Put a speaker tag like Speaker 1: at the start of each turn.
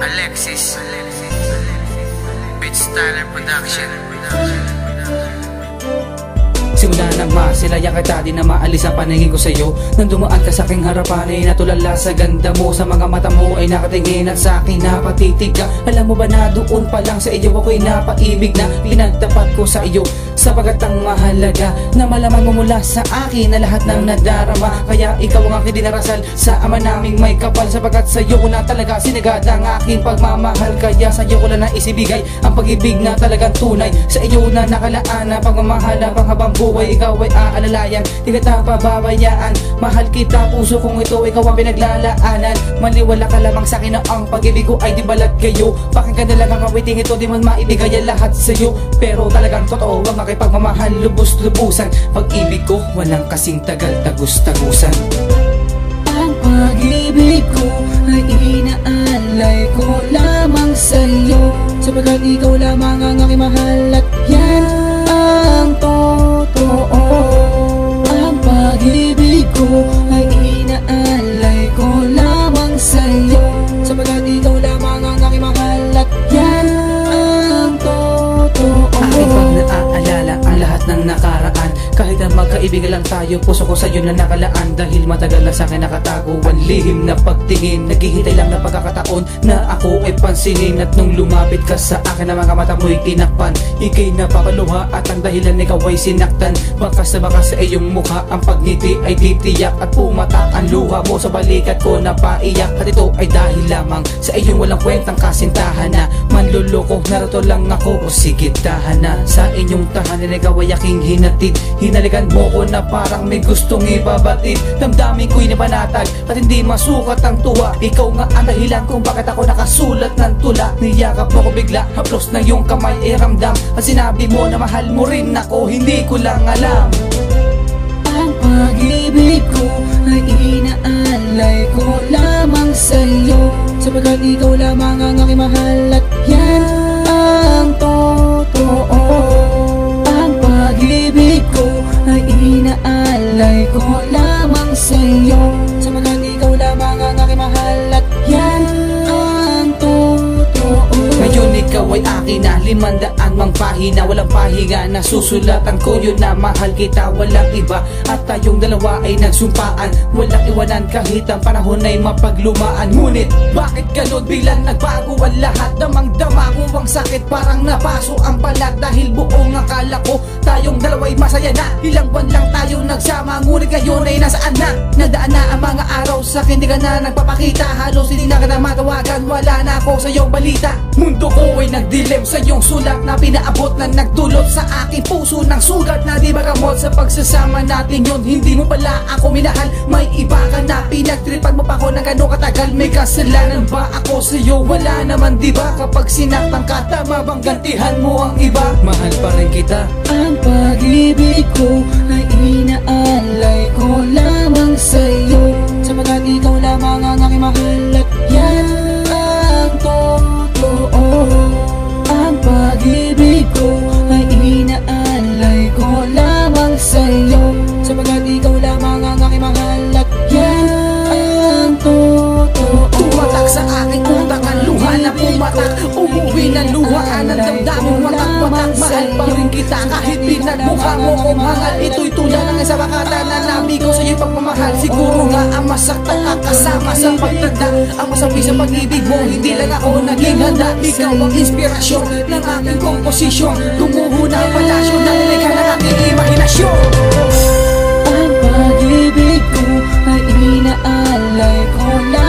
Speaker 1: Alexis Beatstyler Production.
Speaker 2: Simula na masilayan kita, di na maalis ang paningin ko sa'yo. Nang dumaan ka sa aking harapan ay natulala sa ganda mo. Sa mga mata mo ay nakatingin at sa akin napatitig ka. Alam mo ba na doon pa lang sa iyo ako'y napaibig na pinagtapat ko sa iyo. Sapagat ang mahalaga na malaman mo mula sa akin na lahat ng nadarama. Kaya ikaw ang aking dinarasal sa ama naming may kapal. Sapagat sa iyo ko na talaga sinagad ang aking pagmamahal. Kaya sa iyo ko na naisibigay ang pag-ibig na talagang tunay. Sa iyo na nakalaan na pagmamahal na panghabang buhay. Ikaw ay aalalayan, di kita pababayaan. Mahal kita, puso kong ito, ikaw ang pinaglalaanan. Maniwala ka lamang sa akin na ang pag-ibig ko ay di balat kayo. Pakinggan na lang ang awiting ito, di man maibigay ang lahat sa'yo. Pero talagang totoo ang aking pagmamahal, lubos-lubusan. Pag-ibig ko, walang kasing tagal, tagus-tagusan.
Speaker 3: Ang pag-ibig ko ay inaalay ko lamang sa'yo, sapagkat ikaw lamang ang aking mahal at yan ang totoo. Ang pag-ibig ko ay inaalay ko lamang sa'yo, sapagkat ikaw lamang ang aking mahal at yan ang totoo.
Speaker 2: Aking pag naaalala ang lahat ng nakaraan. Kahit na magkaibigan lang tayo, puso ko sa'yo na nakalaan. Dahil matagal na sa'kin nakatago ang lihim na pagtingin. Naghihintay lang na pagkakataon na ako ay pansinin. At nung lumapit ka sa akin na mga mata mo'y tinakpan, ika'y napapaluha at ang dahilan ikaw ay sinaktan. Bakas na bakas sa iyong mukha ang pagngiti ay titiyak. At pumatak ang luha mo sa balikat ko na paiyak. At ito ay dahil lamang sa iyong walang kwentang kasintahan na manluloko. Narito lang ako, o sige tahan na. Sa inyong tahanan ikaw ay aking hinatid. Hinalikan mo ko na parang may gustong ibabatid. Damdamin ko'y nabanatag at hindi masukat ang tuwa. Ikaw nga ang dahilan kung bakit ako nakasulat ng tula. Niyakap mo ko bigla, haplos na yung kamay ay ramdam. At sinabi mo na mahal mo rin ako, hindi ko lang alam.
Speaker 3: Ang pag-ibig ko ay inaalay ko lamang sa'yo, sapagkat ikaw lamang ang aking mahal at yan ang totoo. Ang pag-ibig ko ay inaalay ko lamang sa'yo, sapagkat ikaw lamang ang aking mahal at yan ang totoo.
Speaker 2: Ngayon ikaw ay akin na 500 mang pahina. Walang pahinga na susulatan ko yun na mahal kita, walang iba. At tayong dalawa ay nagsumpaan, walang iwanan kahit ang panahon ay mapaglumaan. Ngunit bakit ganun bilang nagbago ang lahat? Damang-dama ko ang sakit, parang napaso ang balat. Dahil buong akala ko tayong dalawa'y masaya na. Ilang buwan lang tayo nagsama, ngunit ngayon ay nasaan na? Nadaan na ang mga araw, sa'kin di ka na nagpapakita. Halos hindi na ka na matawagan, wala na ako sa iyong balita. Mundo ko ay nagdilim sa iyong sulat na pinaabot na nagdulot sa aking puso ng sugat na di magamot. Sa pagsasama natin yun, hindi mo pala ako minahal. May iba ka na, pinagtripan mo pa ako ng gano'ng katagal. May kasalanan ba ako sa'yo? Wala naman diba? Kapag sinaktan ka, tama bang gantihan mo ang iba? Mahal pa rin kita.
Speaker 3: Ang pag-ibig ko ay inaalay ko lamang sa'yo, sapagkat ikaw lamang ang aking mahal at yan ang totoo. Ang pag-ibig ko ay inaalay ko lamang sa'yo, sapagkat ikaw lamang ang aking mahal at yan ang totoo.
Speaker 2: Tumatak sa aking utak ang luha na pumatak. Umuwi na luhaan ang damdamin watak-watak. Mahal pa rin kita kahit pinagmukha mo kong hangal. Ito'y tulad ng sa bakata na nabi ko sa'yo'y pagmamahal. Siguro nga ang masaktan ang kasama sa pagtanda. Ang masabi sa pag-ibig mo, hindi lang ako naging handa. Ikaw ang inspirasyon ng aking komposisyon. Gumuho na ang palasyo na nilikha ng aking imahinasyon.
Speaker 3: Ang pag-ibig ko ay inaalay ko lamang